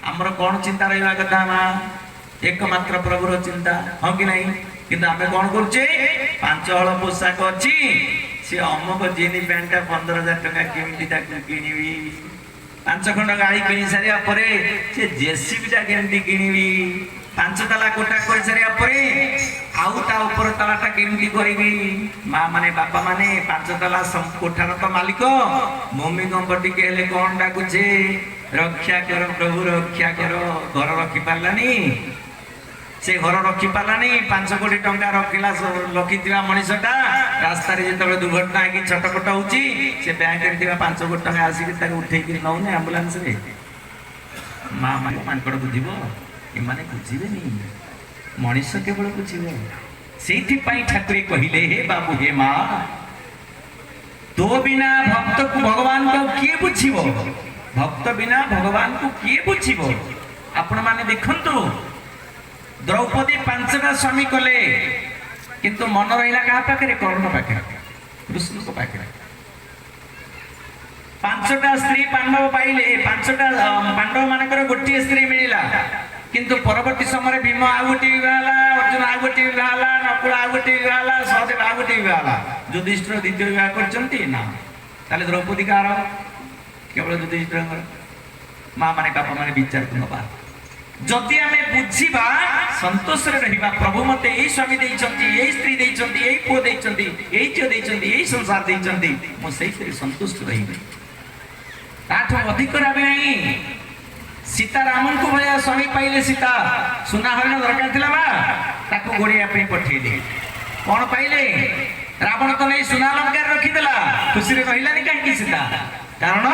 आमर कौन चिंता रहा कथा माँ एकमात्र प्रभुर चिंता हाँ कि नहीं किंतु आम कौन करुचे 5 हल पोशाक अच्छी सी अमुक जीन पैंटा 15,000 टका केमी किणवी 5 खंड गाड़ी किणी सारा पर से जेसीबीटा केमी किणवी 5 ताला कोठा कर सारा पर आउ ता ऊपर तालाटा केमी करी माँ माने बापा माने 5 ताला कोठार तो मालिक भूमिकंप टिके हेले कौन डाकुचे रक्षा कर प्रभु रक्षा कर घर रखी पारानी से घर रखी पारानी 5 कोटी टंका रखिला रखी मनीषटा रास्ता जो दुर्घटना कि छटपट होची से बैंक रे 5 कोटी टंका आसिक उठे नौने आंबुलांस रे माँ माने मानकड़ बुझीब एमाने बुझीबेनी मनीष केवल बुझीब से ठाकुर कहले हे बाबू हे माँ तो बिना भक्त को भगवान को किए बुझीब भक्त बिना भगवान को किए बुझीब आपण माने देखंतु द्रौपदी 5टा स्वामी कले किंतु मन रहा क्या पाखे कर्ण पाखे कृष्ण को पाखे 5टा स्त्री पांडव पाइले 5टा पांडव मानकर गोटे स्त्री मिला किंतु परवर्ती समय भीम आ गोटे विवाह अर्जुन आ गोटे विवाह नकुल आ गोटे विवाह सहदेव आ गोटे विवाह युधिष्ठिर द्वितीय विवाह करछंती ना ताले द्रौपदी कार केवल युधिष्ठिर माँ माने बापा माने विचार करबा जदि आमे बुझीबा संतोष रे रहिबा प्रभु मते एई स्वामी देइछंती एई स्त्री देइछंती एई पुओ देइछंती एई झियो देइछंती एई संसार देइछंती मो सेई स्त्री संतुष्ट रहिबे ताठो अधिक राबे नहीं सीता रामन को भया स्वामी पाइले सीता सुना हरिण दरकार थिला बा ताको गोड़िया पे पठेले कोन पाइले रावण तो नहीं सुना अलंकार रखी देला खुशी रे रहिलानी काहे सीता कारण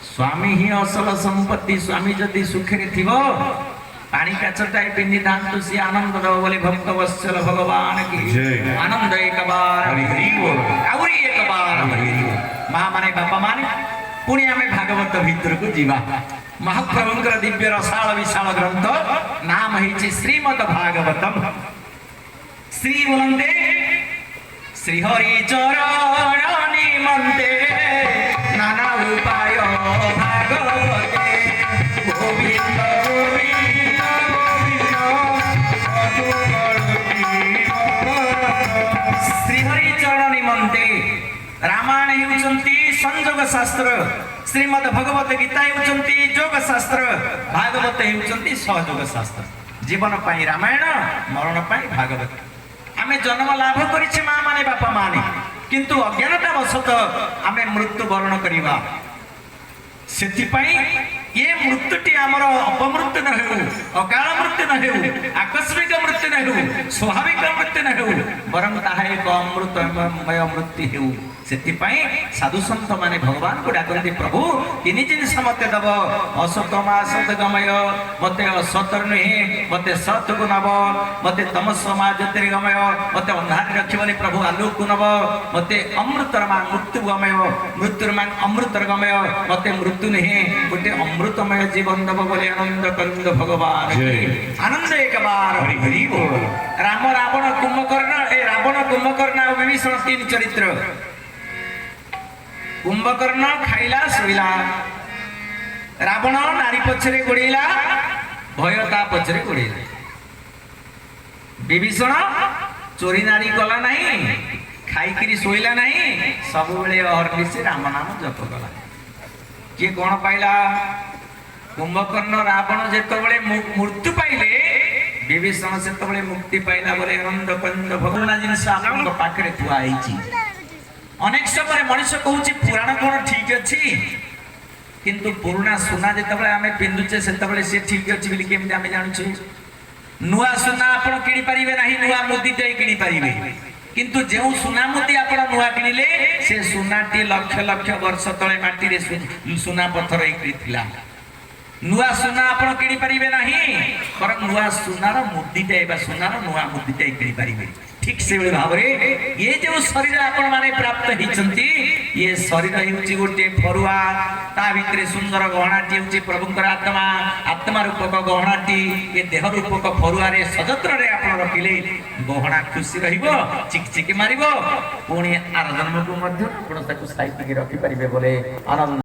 स्वामी ही असल संपत्ति स्वामी जदि सुखे थिबो पानी काचटाई पिंदी दांतु सी आनंद दब बोले भक्त वत्सल भगवान की आनंद एक बार हरि बोल आउरी एक बार हरि बोल मां माने बापा माने पुणी आमे भागवत भीतर को जीवा महाप्रभुंकर दिव्य रसाल विशाल ग्रंथ नाम हिची श्रीमद् भागवतम श्री बोलंदे श्री हरि चरण निमंते नाना उपाय भागवते गोविंद गोविंद श्रीहरि चरण निमंते रामायण होउचंती संयोग शास्त्र श्रीमद् भगवत गीता होउचंती योग शास्त्र भागवत होउचंती सहयोग शास्त्र जीवन पाई रामायण मरण पाई भागवत आमे जन्म लाभ करिछि मां माने बापा माने किंतु अज्ञानता वशत आमे मृत्यु वर्ण करिबा सेथिपाई ये मृत्युटी आमर अपमृत्यु न हेउ अकाल मृत्यु न हेउ आकस्मिक मृत्यु न हेउ स्वाभाविक मृत्यु न हेउ बरं ताहा एक अमृतमय मृत्यु हेउ सेथिपाई साधु संत माने भगवान को डाकନ୍ତି प्रभु तिनि जिनिस मते दब असतमा सत गमय मते असतर नहीं मते सत को नब मते तमसमा ज्योतिर्गमय मते अंधार रखिबनी प्रभु आलोक को नब मते अमृतरमा मृत्यु गमय मृत्युर्मान अमृतर्गमय मते मृत्यु नहीं गोटे अमृतमय जीवन दब बोले आनंद कंद भगवान आनंद एक बार हरि हरि बोल राम रावण कुंभकर्ण ए रावण कुंभकर्ण और विभीषण 3 चरित्र कुंभकर्ण खाइला सोइला रावण नारी पछरे गोड़ेला भयता पछरे गोड़ेला विभीषण चोरी नारी कला नहीं खाइकरी सोइला नहीं सब बेले अहर्निशे राम नाम जप कला किए कौन पाइला कुंभकर्ण रावण जेतबेले मृत्यु पाइले विभीषण सेतबेले मुक्ति पाइला बोले आनंद कंद भगवान जिनस आपन पाखरे थुआ आइची अनेक समय मनुष्य कहूँ पुराण कौन ठीक अच्छी किंतु पुराना सुना जितेबाला आम पिंधुचे से ठीक अच्छी बोली केमी आम जानूचे नुआ सुना आप किणी पारे ना नुआ मुदीटे किणी पारे किंतु जो सुना मुदी आप नुआ किणिले से सुनाटी लक्ष लक्ष वर्ष तले माटी सुना पत्थर होता नुआ सुना आप किणी पारे ना पर नुआ सुनार मुदीटे सुनार नुआ मुदीटे किणी पारे ठीक से भाव ये जो शरीर आपण माने प्राप्त होती ये शरीर होची गोटे फरुआ ता भितर सुंदर गहनाटी होची प्रभुंकर आत्मा आत्मा रूपक गहनाटी ये देह रूपक फरुआ रे सजत्र रे आपण रखिले गहना खुशी रहिबो चिक चिक मारिबो पुणी आर जन्म को मध्य आपण ताकू साइति के रखि परिबे बोले आनंद।